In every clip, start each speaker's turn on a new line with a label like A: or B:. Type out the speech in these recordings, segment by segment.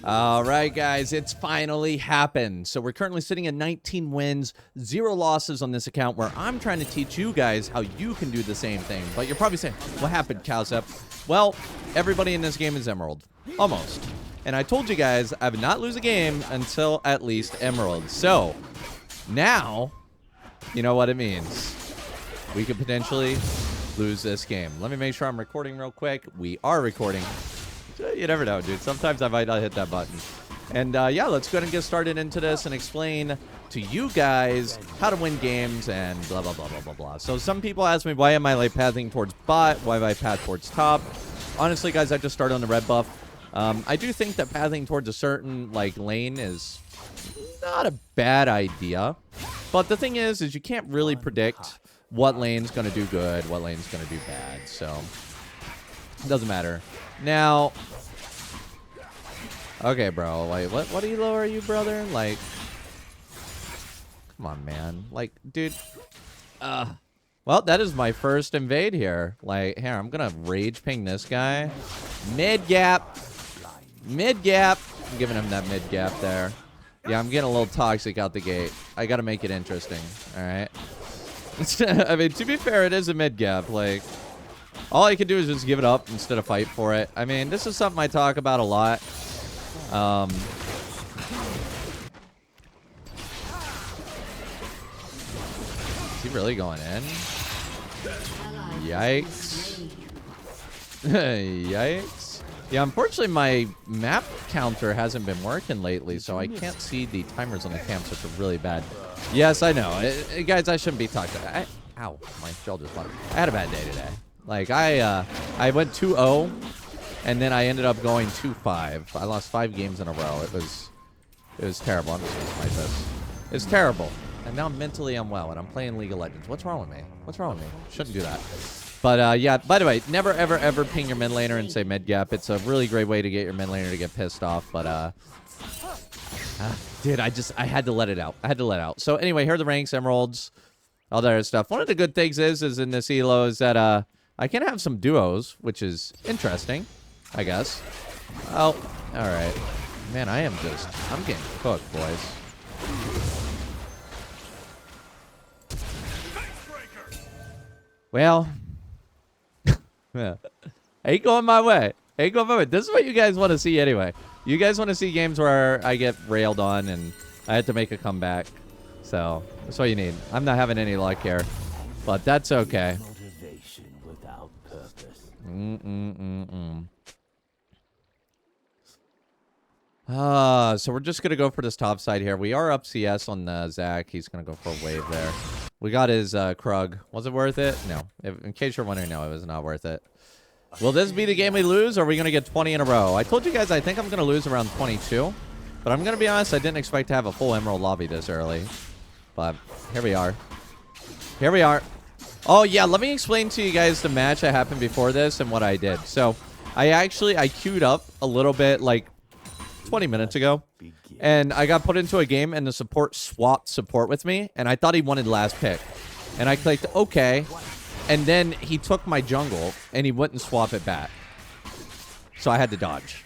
A: All right, guys, it's finally happened. So we're currently sitting at 19 wins, 0 losses on this account, where I'm trying to teach you guys how you can do the same thing. But you're probably saying, what happened, Cowsep? Well, everybody in this game is Emerald. Almost. And I told you guys I would not lose a game until at least Emerald. So now, you know what it means. We could potentially lose this game. Let me make sure I'm recording real quick. We are recording. You never know, dude. Sometimes I might not hit that button. And yeah, let's go ahead and get started into this and explain to you guys how to win games and blah, blah, blah, blah, blah, blah. So some people ask me, why am I like pathing towards bot? Why am I path towards top? Honestly, guys, I just started on the red buff. I do think that pathing towards a certain like lane is not a bad idea. But the thing is you can't really predict what lane's going to do good, what lane's going to do bad. So it doesn't matter. Now, okay, bro. Like, what elo are you, brother? Like, come on, man. Like, dude. Well, that is my first invade here. Like, here, I'm gonna rage ping this guy. Mid gap. Mid gap. I'm giving him that mid gap there. Yeah, I'm getting a little toxic out the gate. I gotta make it interesting. All right. I mean, to be fair, it is a mid gap. Like, all I can do is just give it up instead of fight for it. I mean, this is something I talk about a lot. Is he really going in? Yikes. Yikes. Yeah, unfortunately, my map counter hasn't been working lately, so I can't see the timers on the camps, which are really bad. Yes, I know. Guys, I shouldn't be talking. Ow, my jaw just popped. I had a bad day today. Like, I went 2-0, and then I ended up going 2-5. I lost 5 games in a row. It was terrible. I'm just going to fight this. It's terrible. And now I'm mentally unwell, and I'm playing League of Legends. What's wrong with me? What's wrong with me? Shouldn't do that. But, yeah, by the way, never, ever, ever ping your mid laner and say mid gap. It's a really great way to get your mid laner to get pissed off. But, dude, I had to let it out. I had to let it out. So, anyway, here are the ranks, emeralds, all that other stuff. One of the good things is in this elo is that, I can have some duos, which is interesting, I guess. Oh, all right. Man, I'm getting cooked, boys. Well, yeah. Ain't going my way. Ain't going my way. This is what you guys want to see anyway. You guys want to see games where I get railed on and I have to make a comeback. So, that's what you need. I'm not having any luck here, but that's okay. So we're just going to go for this top side here. We are up CS on Zach. He's going to go for a wave there. We got his Krug. Was it worth it? No. In case you're wondering, no, it was not worth it. Will this be the game we lose, or are we going to get 20 in a row? I told you guys I think I'm going to lose around 22. But I'm going to be honest, I didn't expect to have a full Emerald lobby this early. But here we are. Here we are. Oh, yeah, let me explain to you guys the match that happened before this and what I did. So, I queued up a little bit, like, 20 minutes ago. And I got put into a game, and the support swapped support with me. And I thought he wanted last pick. And I clicked, okay. And then he took my jungle, and he wouldn't swap it back. So I had to dodge.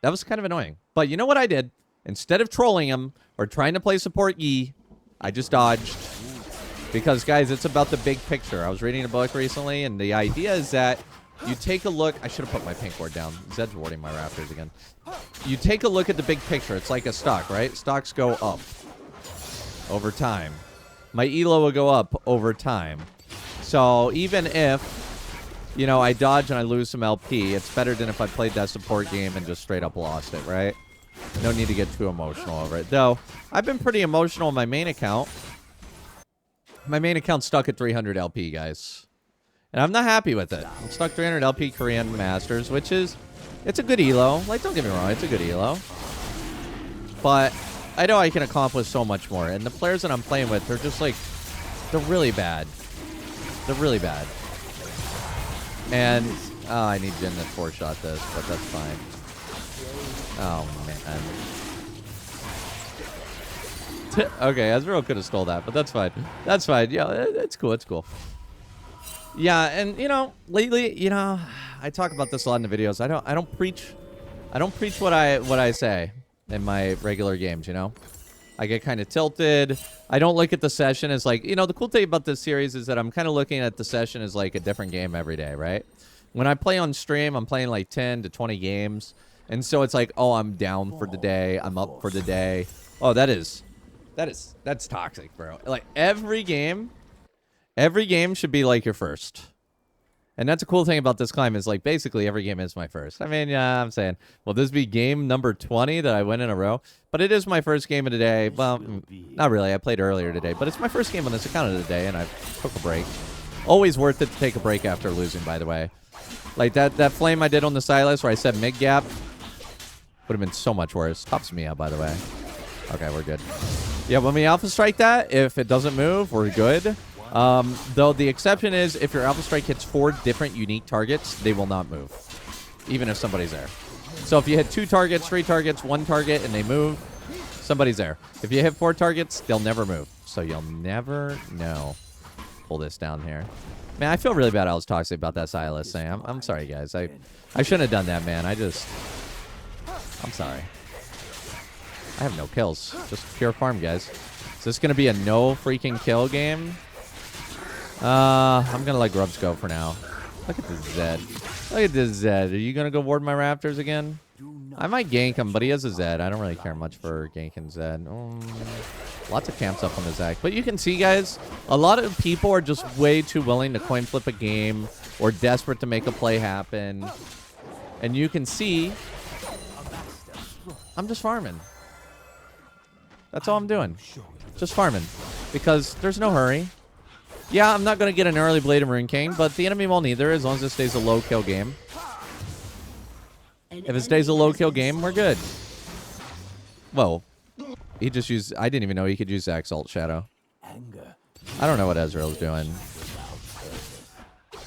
A: That was kind of annoying. But you know what I did? Instead of trolling him or trying to play support E, I just dodged. Because, guys, it's about the big picture. I was reading a book recently, and the idea is that you take a look. I should have put my pink ward down. Zed's warding my Raptors again. You take a look at the big picture. It's like a stock, right? Stocks go up over time. My elo will go up over time. So even if, you know, I dodge and I lose some LP, it's better than if I played that support game and just straight up lost it, right? No need to get too emotional over it. Though, I've been pretty emotional on my main account. My main account's stuck at 300 LP, guys. And I'm not happy with it. I'm stuck 300 LP Korean Masters, which is... It's a good elo. Like, don't get me wrong, it's a good elo. But I know I can accomplish so much more. And the players that I'm playing with, they're just like... They're really bad. They're really bad. And... Oh, I need Jin to 4-shot this, but that's fine. Oh, man. Okay, Ezreal could have stole that, but that's fine. That's fine. Yeah, it's cool. It's cool. Yeah, and, you know, lately, you know, I talk about this a lot in the videos. I don't preach I don't preach what I say in my regular games, you know? I get kind of tilted. I don't look at the session as like, you know, the cool thing about this series is that I'm kind of looking at the session as like a different game every day, right? When I play on stream, I'm playing like 10 to 20 games. And so it's like, oh, I'm down for the day. I'm up for the day. Oh, that's toxic, bro. Like every game should be like your first. And that's a cool thing about this climb is like basically every game is my first. I mean, yeah, I'm saying, will this be game number 20 that I win in a row? But it is my first game of the day. Well, not really. I played earlier today, but it's my first game on this account of the day, and I took a break. Always worth it to take a break after losing, by the way. Like that flame I did on the Silas where I said mid gap would have been so much worse. Tops me up, by the way. Okay, we're good. Yeah, when we alpha strike that, if it doesn't move, we're good. Though the exception is if your alpha strike hits 4 different unique targets, they will not move, even if somebody's there. So if you hit 2 targets, 3 targets, 1 target, and they move, somebody's there. If you hit 4 targets, they'll never move. So you'll never know. Pull this down here. Man, I feel really bad I was toxic about that Silas thing. I'm sorry, guys. I shouldn't have done that, man. I'm sorry. I have no kills. Just pure farm, guys. Is this going to be a no freaking kill game? I'm going to let Grubs go for now. Look at this Zed. Look at this Zed. Are you going to go ward my Raptors again? I might gank him, but he has a Zed. I don't really care much for ganking Zed. Lots of camps up on the Zac. But you can see, guys, a lot of people are just way too willing to coin flip a game or desperate to make a play happen. And you can see I'm just farming. That's all I'm doing. Just farming. Because there's no hurry. Yeah, I'm not going to get an early Blade of Rune King, but the enemy won't either as long as it stays a low kill game. If it stays a low kill game, we're good. Whoa. He just used... I didn't even know he could use Zac's ult Shadow. I don't know what Ezreal's doing.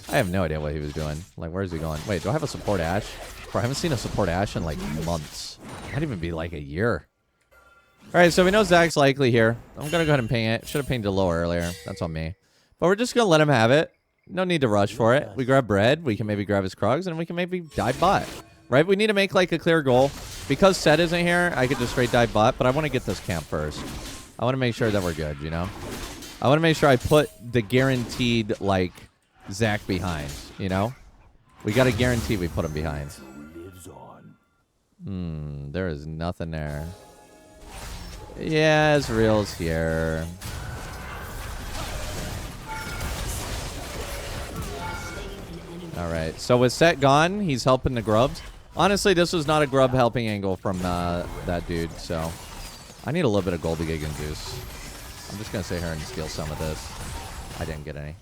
A: I have no idea what he was doing. Like, where is he going? Wait, do I have a support Ashe? Bro, I haven't seen a support Ashe in, like, months. Might even be, like, a year. Alright, so we know Zac's likely here. I'm going to go ahead and ping it. Should have pinged it low earlier. That's on me. But we're just going to let him have it. No need to rush for it. We grab bread. We can maybe grab his Krugs, and we can maybe dive bot. Right? We need to make, like, a clear goal. Because Set isn't here, I could just straight dive bot, but I want to get this camp first. I want to make sure that we're good, you know? I want to make sure I put the guaranteed, like, Zac behind, you know? We got to guarantee we put him behind. There is nothing there. Yeah, Ezreal's here. Alright, so with Set gone, he's helping the Grubs. Honestly, this was not a Grub helping angle from that dude, so... I need a little bit of gold to get Gunjuice. I'm just going to sit here and steal some of this. I didn't get any.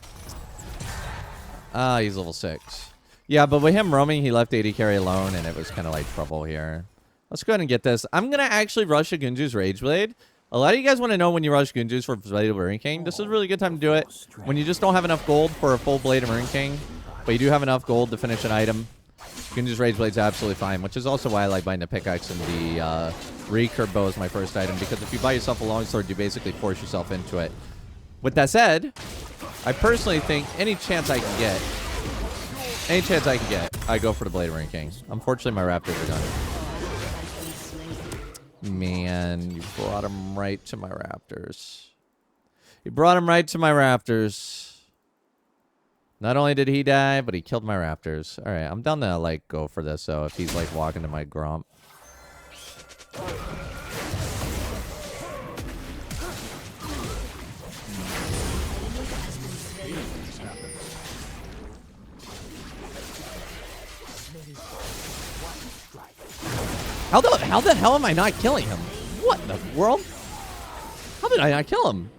A: He's level 6. Yeah, but with him roaming, he left AD carry alone, and it was kind of like trouble here. Let's go ahead and get this. I'm going to actually rush a Gunjuice Rageblade. A lot of you guys want to know when you rush Gunjuice for Blade of Rune King. This is a really good time to do it. When you just don't have enough gold for a full Blade of Rune King, but you do have enough gold to finish an item, Gunjuice Rageblade's absolutely fine, which is also why I like buying the pickaxe and the recurve bow as my first item, because if you buy yourself a longsword, you basically force yourself into it. With that said, I personally think any chance I can get, I go for the Blade of Rune King. Unfortunately, my Raptors are done. Man, you brought him right to my Raptors. You brought him right to my Raptors. Not only did he die, but he killed my Raptors. All right, I'm down to, like, go for this, so if he's, like, walking to my Gromp. How the hell am I not killing him? What in the world? How did I not kill him?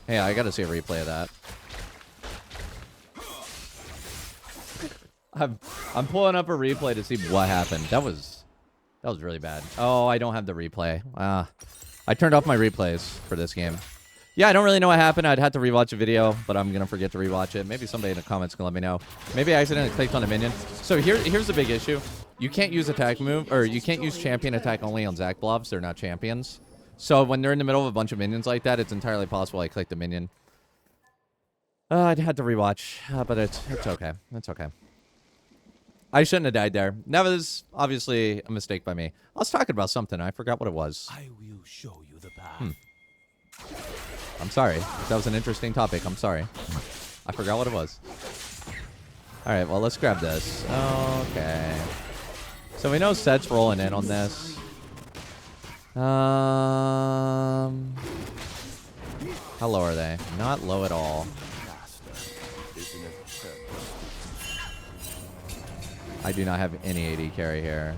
A: Hey, I gotta see a replay of that. I'm pulling up a replay to see what happened. That was really bad. Oh, I don't have the replay. I turned off my replays for this game. Yeah, I don't really know what happened. I'd have to rewatch a video, but I'm gonna forget to rewatch it. Maybe somebody in the comments can let me know. Maybe I accidentally clicked on a minion. So here's the big issue. You can't use attack move, or you can't use champion attack only on Zac blobs. They're not champions. So when they're in the middle of a bunch of minions like that, it's entirely possible I clicked the minion. I'd had to rewatch, but it's okay. It's okay. I shouldn't have died there. That was obviously a mistake by me. I was talking about something. I forgot what it was.
B: I will show you the path.
A: I'm sorry. If that was an interesting topic, I'm sorry. I forgot what it was. All right, well, let's grab this. Okay. So we know Set's rolling in on this. How low are they? Not low at all. I do not have any AD carry here.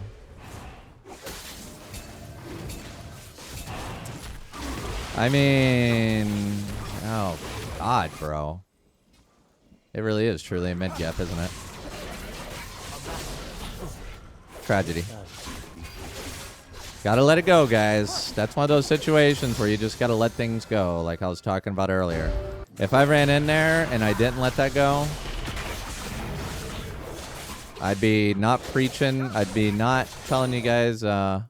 A: I mean, oh God, bro. It really is truly a mid-gap, isn't it? Tragedy. Gotta let it go, guys. That's one of those situations where you just gotta let things go, like I was talking about earlier. If I ran in there and I didn't let that go, I'd be not preaching. I'd be not telling you guys, I'd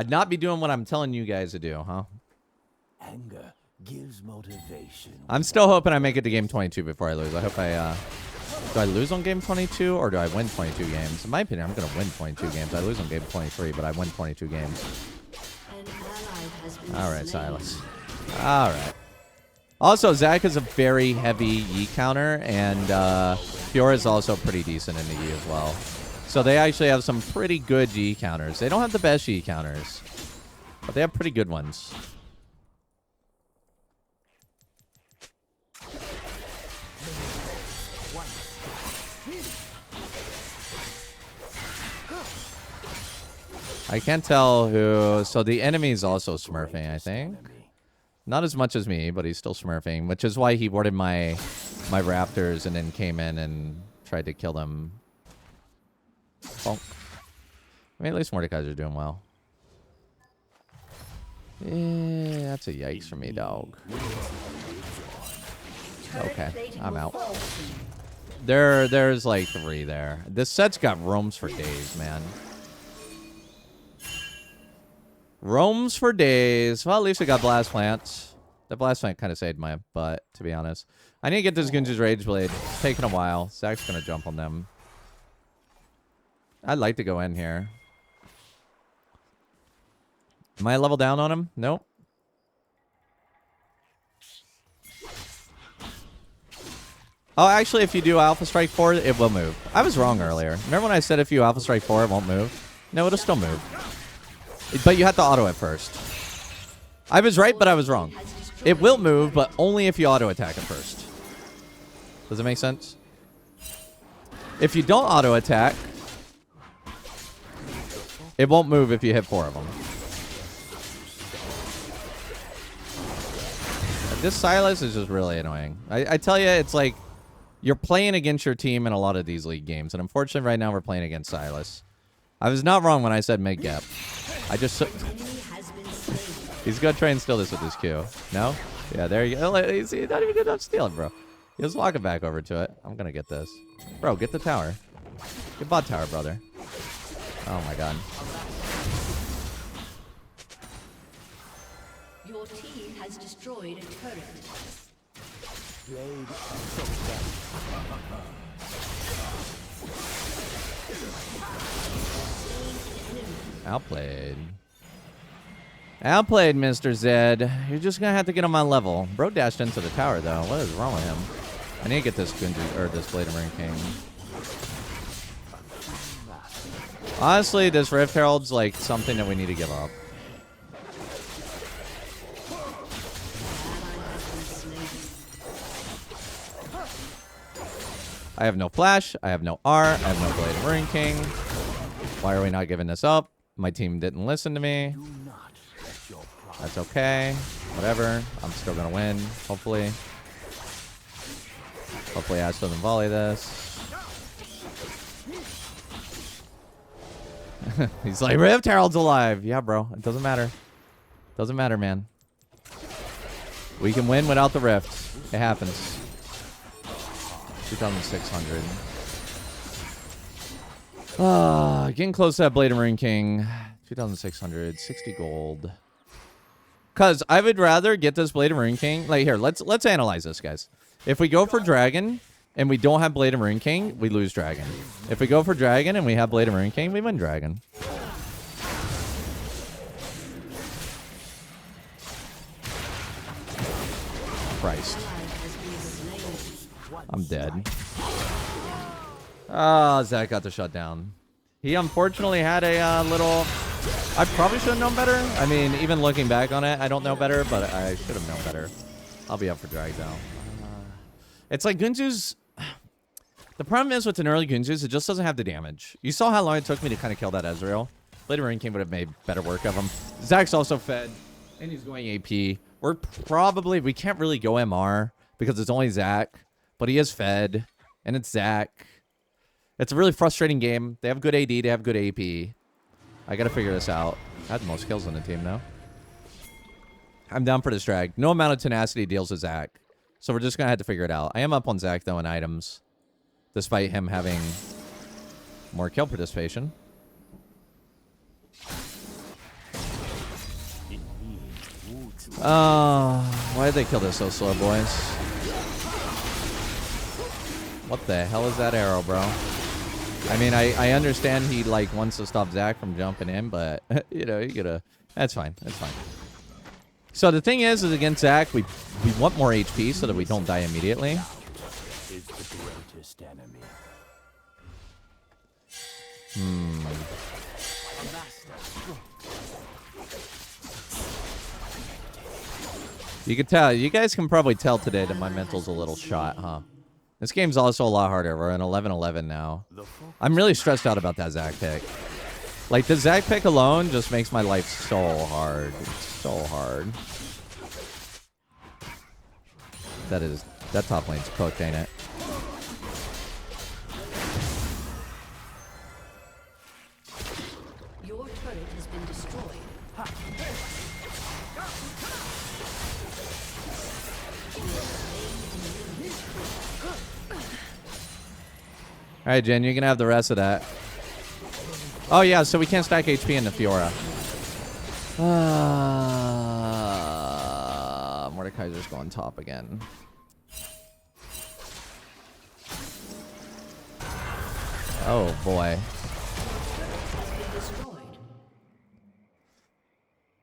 A: not be doing what I'm telling you guys to do, huh?
B: Anger gives motivation.
A: I'm still hoping I make it to game 22 before I lose. I hope I, do I lose on game 22 or do I win 22 games? In my opinion, I'm going to win 22 games. I lose on game 23, but I win 22 games. All right, Silas. All right. Also, Zach is a very heavy Yi counter, and Fiora is also pretty decent in the Yi as well. So they actually have some pretty good Yi counters. They don't have the best Yi counters, but they have pretty good ones. I can't tell who... So the enemy's also smurfing, I think. Not as much as me, but he's still smurfing, which is why he warded my raptors and then came in and tried to kill them. Bonk. I mean, at least Mordecai's are doing well. Yeah, that's a yikes for me, dog. Okay, I'm out. There's like 3 there. This set's got roams for days, man. Roams for days. Well, at least we got blast plants. The blast plant kind of saved my butt, to be honest. I need to get this Gunja's Rageblade. It's taking a while. Zach's going to jump on them. I'd like to go in here. Am I level down on him? Nope. Oh, actually, if you do Alpha Strike 4, it will move. I was wrong earlier. Remember when I said if you Alpha Strike 4, it won't move? No, it'll still move. But you have to auto it first. I was right, but I was wrong. It will move, but only if you auto attack it first. Does it make sense? If you don't auto attack, it won't move if you hit 4 of them. This Silas is just really annoying. I tell you, it's like you're playing against your team in a lot of these league games, and unfortunately right now we're playing against Silas. I was not wrong when I said mid-gap. I just... He's going to try and steal this with his Q. No? Yeah, there you go. He's not even good enough stealing, bro. He's walking back over to it. I'm going to get this. Bro, get the tower. Get bot tower, brother. Oh, my God.
C: Your team has destroyed a turret.
A: Outplayed. Outplayed, Mr. Zed. You're just gonna have to get on my level. Bro dashed into the tower, though. What is wrong with him? I need to get this Gunja, or this Blade of Marine King. Honestly, this Rift Herald's like something that we need to give up. I have no flash. I have no R. I have no Blade of Marine King. Why are we not giving this up? My team didn't listen to me. That's okay. Whatever. I'm still going to win, hopefully. Hopefully Ash doesn't volley this. He's like, Rift Herald's alive. Yeah, bro. It doesn't matter. Doesn't matter, man. We can win without the Rift. It happens. 2,600. Getting close to that Blade of Marine King. 2,600. 60 gold. Because I would rather get this Blade of Marine King. Like, here, let's analyze this, guys. If we go for Dragon and we don't have Blade of Rune King, we lose Dragon. If we go for Dragon and we have Blade of Rune King, we win Dragon. Christ. I'm dead. Oh, Zach got the shutdown. He unfortunately had a little... I probably should have known better. I mean, even looking back on it, I don't know better, but I should have known better. I'll be up for drag, though. It's like Gunzu's... The problem is with an early Gunzu's, it just doesn't have the damage. You saw how long it took me to kind of kill that Ezreal. Blade of Rune King would have made better work of him. Zach's also fed, and he's going AP. We're probably... We can't really go MR, because it's only Zach, but he is fed, and it's Zach. It's a really frustrating game. They have good AD, they have good AP. I gotta figure this out. I had the most kills on the team now. I'm down for this drag. No amount of tenacity deals with Zach. So we're just gonna have to figure it out. I am up on Zach, though, in items. Despite him having more kill participation. Why did they kill this so slow, boys? What the hell is that arrow, bro? I mean, I understand he, like, wants to stop Zach from jumping in, but, you know, you gotta... That's fine. That's fine. So the thing is against Zach, we want more HP so that we don't die immediately.
B: Is the greatest enemy.
A: You can tell. You guys can probably tell today that my mental's a little shot, huh? This game's also a lot harder. We're in 11-11 now. I'm really stressed out about that Zach pick. Like, the Zach pick alone just makes my life so hard. It's so hard. That top lane's cooked, ain't it?
C: Your turret has been destroyed.
A: Alright, Jen, you can have the rest of that. Oh, yeah, so we can't stack HP in the Fiora. Mordekaiser's going top again. Oh, boy.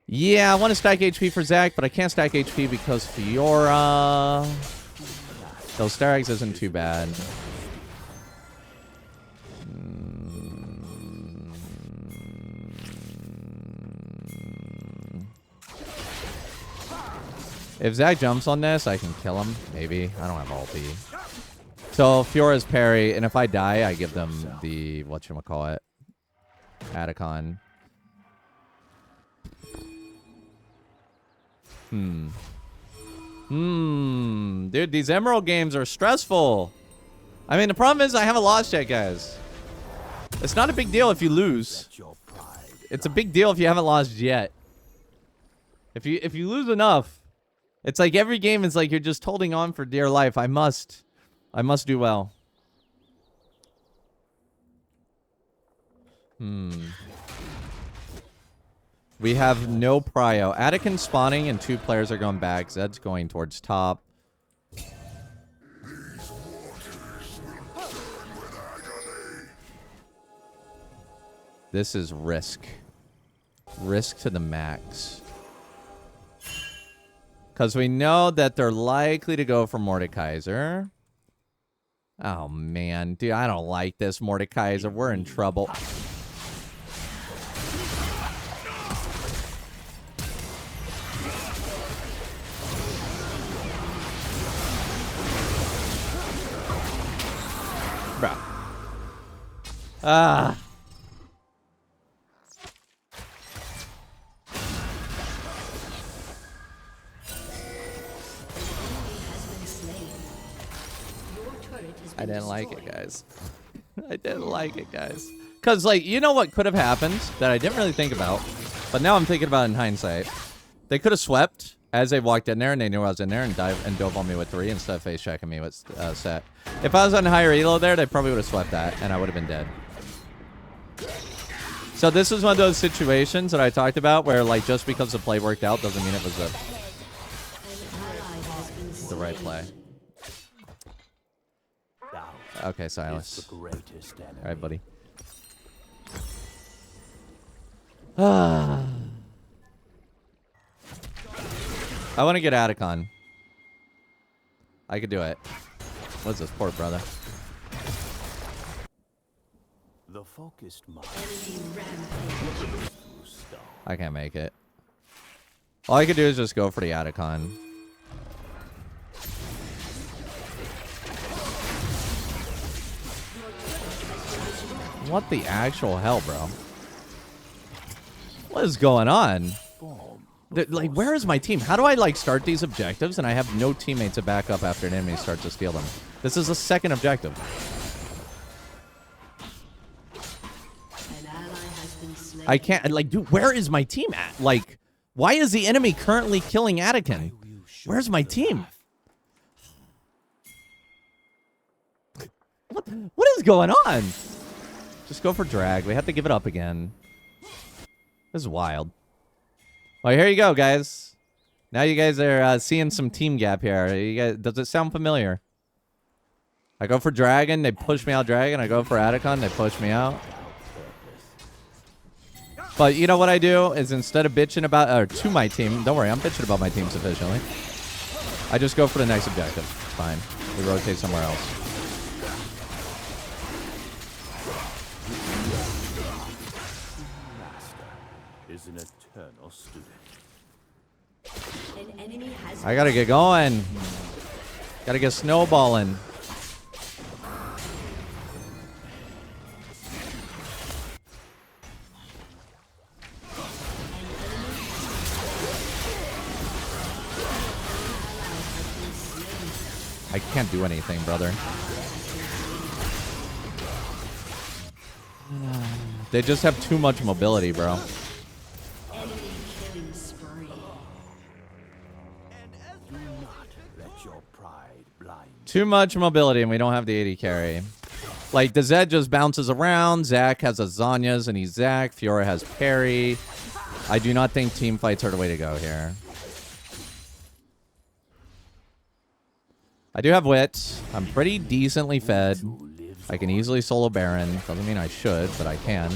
A: Yeah, I want to stack HP for Zach, but I can't stack HP because Fiora... Those Star Eggs isn't too bad. If Zach jumps on this, I can kill him. Maybe. I don't have ulti. So, Fiora's parry, and if I die, I give them the... whatchamacallit? Atacon. Dude, these Emerald games are stressful. I mean, the problem is I haven't lost yet, guys. It's not a big deal if you lose. It's a big deal if you haven't lost yet. If you lose enough, it's like every game is like you're just holding on for dear life. I must do well. We have no prio. Anakin spawning and 2 players are going back. Zed's going towards top. This is risk. Risk to the max. Because we know that they're likely to go for Mordekaiser. Oh, man. Dude, I don't like this Mordekaiser. We're in trouble. Bro. Ah. I didn't like it, guys. I didn't like it, guys. Because, like, you know what could have happened that I didn't really think about, but now I'm thinking about it in hindsight. They could have swept as they walked in there, and they knew I was in there, and dove on me with 3 instead of face checking me with set. If I was on higher elo there, they probably would have swept that, and I would have been dead. So this is one of those situations that I talked about where, like, just because the play worked out doesn't mean it was the right play. Okay,
B: is
A: Silas.
B: the greatest enemy.
A: All right, buddy. I want to get Atacon. I could do it. What's this, poor brother?
B: The focused mind.
C: Enemy rampage.
A: I can't make it. All I could do is just go for the Atacon. What the actual hell, bro? What is going on? Like, where is my team? How do I, like, start these objectives and I have no teammates to back up after an enemy starts to steal them? This is the second objective.
C: An ally has been slain.
A: I can't, like, dude, where is my team at? Like, why is the enemy currently killing Anakin? Where's my team? What is going on? Just go for drag. We have to give it up again. This is wild. Well, here you go, guys. Now you guys are seeing some team gap here. You guys, does it sound familiar? I go for dragon, they push me out dragon. I go for Atacon, they push me out. But you know what I do is instead of bitching about, or to my team, don't worry, I'm bitching about my team sufficiently. I just go for the next objective. It's fine. We rotate somewhere else.
B: Is an eternal student.
C: An enemy has
A: I gotta get going. Gotta get snowballing. I can't do anything, brother. They just have too much mobility, bro.
C: enemy killing spree.
B: Do not let your pride blind.
A: Too much mobility, and we don't have the 80 carry. Like, the Zed just bounces around. Zac has a Zanya's, and he's Zac. Fiora has parry. I do not think team fights are the way to go here. I do have wit. I'm pretty decently fed. I can easily solo Baron. Doesn't mean I should, but I can.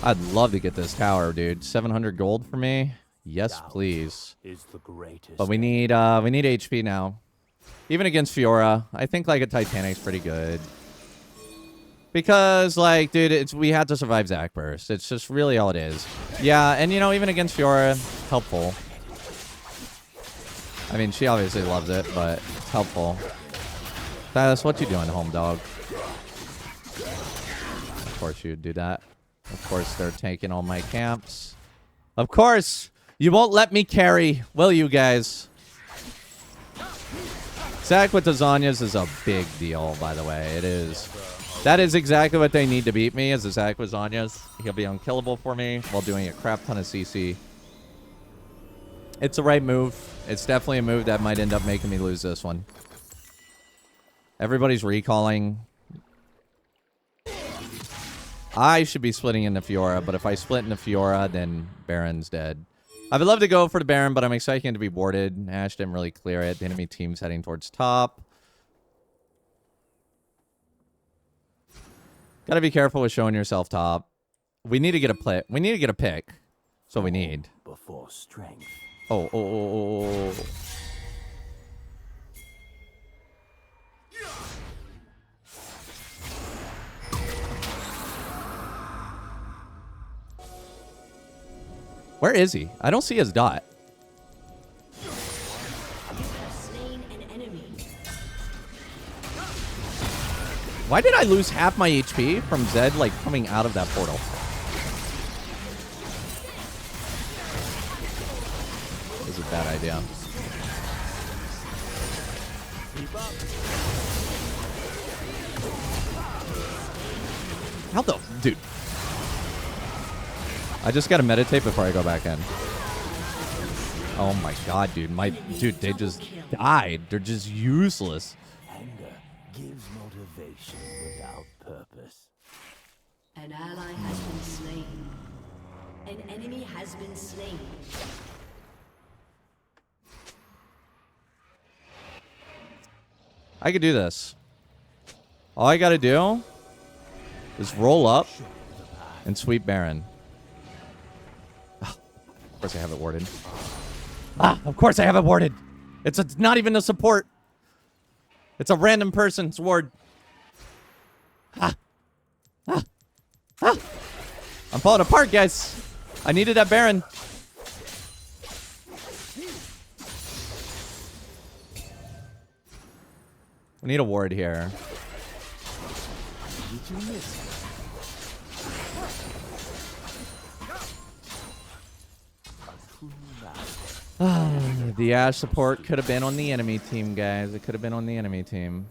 A: I'd love to get this tower, dude. 700 gold for me? Yes, please.
B: Is the greatest.
A: But we need HP now. Even against Fiora, I think like a Titanic's pretty good. Because, like, dude, we had to survive Zac Burst. It's just really all it is. Yeah, and, you know, even against Fiora, helpful. I mean, she obviously loves it, but it's helpful. Silas, what you doing, home dog? Of course you'd do that. Of course they're taking all my camps. Of course! You won't let me carry, will you guys? Zac with the Zanyas is a big deal, by the way. It is. That is exactly what they need to beat me, is the Zac with Zanyas. He'll be unkillable for me while doing a crap ton of CC. It's the right move. It's definitely a move that might end up making me lose this one. Everybody's recalling. I should be splitting into Fiora, but if I split into Fiora, then Baron's dead. I would love to go for the Baron, but I'm expecting it to be warded. Ashe didn't really clear it. The enemy team's heading towards top. Gotta be careful with showing yourself top. We need to get a play. We need to get a pick. That's what we need.
B: Before strength.
A: Oh. Where is he? I don't see his dot.
C: Slain an enemy.
A: Why did I lose half my HP from Zed, like, coming out of that portal? This is a bad idea. How the... Dude. I just gotta meditate before I go back in. Oh my god, dude. Dude, they just died. They're just useless.
B: Anger gives motivation without purpose.
C: An ally has been slain. An enemy has been slain.
A: I could do this. All I gotta do is roll up and sweep Baron. Of course I have it warded. Of course I have it warded. It's not even a support. It's a random person's ward. I'm falling apart, guys. I needed that Baron. We need a ward here.
B: Did you miss it? A true master.
A: The Ashe support could have been on the enemy team, guys. It could have been on the enemy team.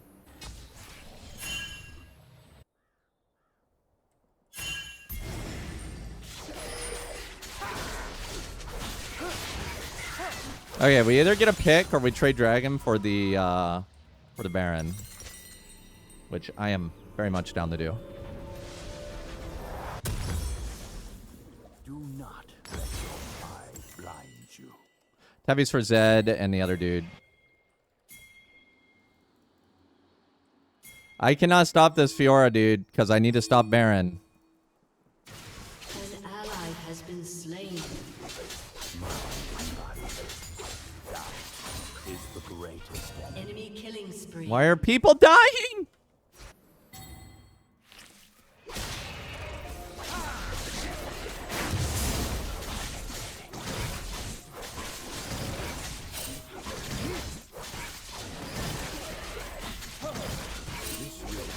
A: Okay, we either get a pick or we trade Dragon for the Baron, which I am very much down to do.
B: Do not let your pride blind you.
A: Heavy's for Zed and the other dude. I cannot stop this Fiora, dude, because I need to stop Baron.
C: An ally has been slain.
B: That is the greatest enemy.
C: Enemy killing spree.
A: Why are people dying?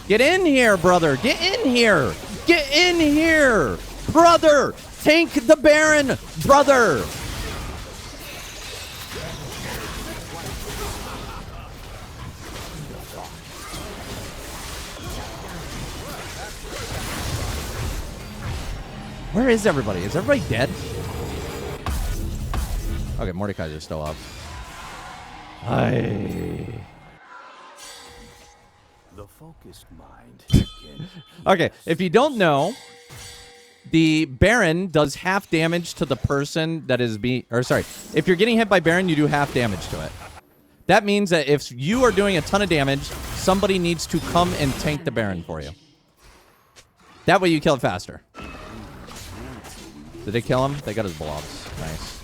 A: Get in here, brother. Get in here. Get in here. Brother. Tank the Baron. Brother. Where is everybody? Is everybody dead? Okay, Mordekaiser's is still up.
B: The focused mind can
A: Okay, if you don't know, the Baron does half damage to the person that is being... Or, sorry. If you're getting hit by Baron, you do half damage to it. That means that if you are doing a ton of damage, somebody needs to come and tank the Baron for you. That way you kill it faster. Did they kill him? They got his blobs. Nice.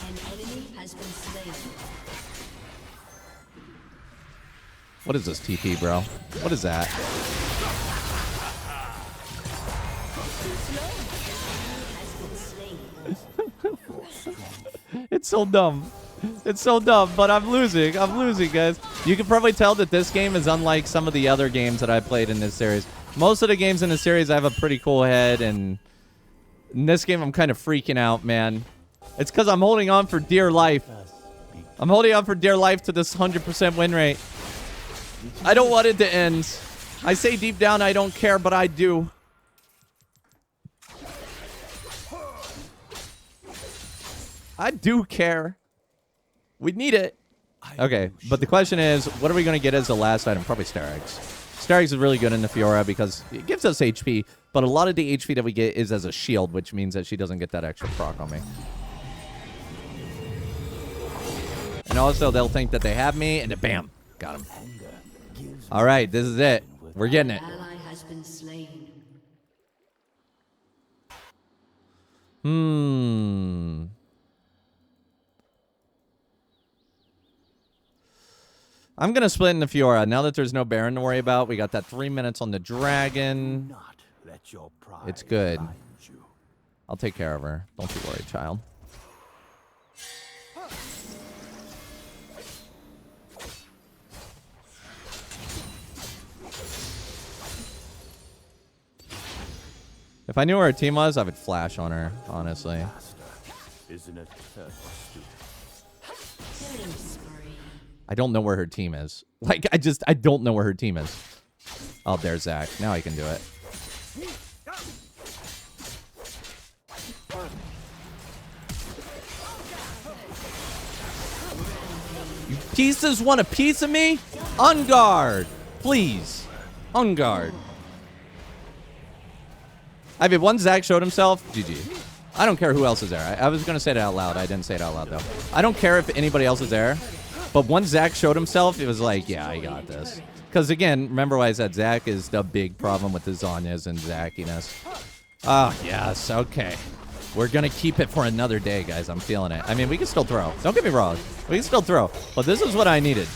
C: An enemy has been slain.
A: What is this TP, bro? What is that? It's so dumb. It's so dumb, but I'm losing. I'm losing, guys. You can probably tell that this game is unlike some of the other games that I played in this series. Most of the games in the series, I have a pretty cool head, and in this game, I'm kind of freaking out, man. It's because I'm holding on for dear life. I'm holding on for dear life to this 100% win rate. I don't want it to end. I say deep down I don't care, but I do. I do care. We need it. Okay, but the question is, what are we going to get as the last item? Probably Styrax. Styrax is really good in the Fiora because it gives us HP, but a lot of the HP that we get is as a shield, which means that she doesn't get that extra proc on me. And also, they'll think that they have me, and bam, got him. All right, this is it. We're getting it.
C: Ally has been slain.
A: I'm going to split in the Fiora. Now that there's no Baron to worry about, we got that 3 minutes on the Dragon.
B: not let your pride
A: It's good.
B: blind you.
A: I'll take care of her. Don't you worry, child. If I knew where her team was, I would flash on her, honestly.
B: Master is an eternal student.
C: Killing spree.
A: I don't know where her team is. Like, I don't know where her team is. Oh, there's Zach. Now I can do it. You pieces want a piece of me? On guard. Please. On guard. I mean, once Zach showed himself, GG. I don't care who else is there. I was going to say it out loud. I didn't say it out loud, though. I don't care if anybody else is there. But once Zach showed himself, it was like, yeah, I got this. Because, again, remember what I said. Zach is the big problem with the Zanyas and Zackiness. Oh, yes. Okay. We're going to keep it for another day, guys. I'm feeling it. I mean, we can still throw. Don't get me wrong. We can still throw. But this is what I needed.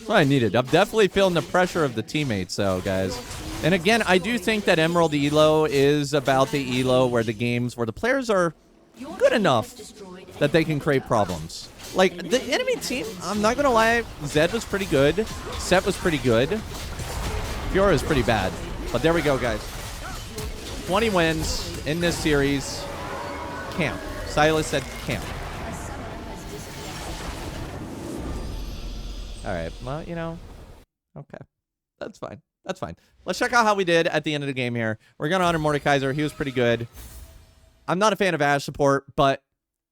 A: What I needed. I'm definitely feeling the pressure of the teammates, though, guys. And again, I do think that Emerald Elo is about the Elo where the players are good enough that they can create problems. Like, the enemy team, I'm not going to lie, Zed was pretty good. Set was pretty good. Fiora is pretty bad. But there we go, guys. 20 wins in this series. Camp. Silas said camp. All right. Well, you know, okay. That's fine. That's fine. Let's check out how we did at the end of the game here. We're going to honor Mordekaiser. He was pretty good. I'm not a fan of Ashe support, but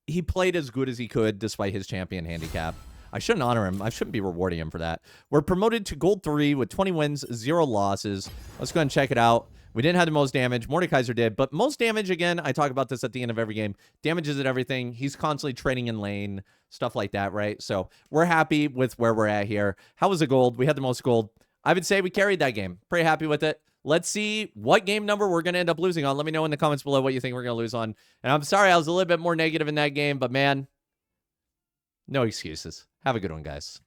A: he played as good as he could despite his champion handicap. I shouldn't honor him. I shouldn't be rewarding him for that. We're promoted to Gold 3 with 20 wins, 0 losses. Let's go ahead and check it out. We didn't have the most damage. Mordekaiser did. But most damage, again, I talk about this at the end of every game. Damage isn't everything. He's constantly trading in lane, stuff like that, right? So we're happy with where we're at here. How was the gold? We had the most gold. I would say we carried that game. Pretty happy with it. Let's see what game number we're going to end up losing on. Let me know in the comments below what you think we're going to lose on. And I'm sorry I was a little bit more negative in that game, but man, no excuses. Have a good one, guys.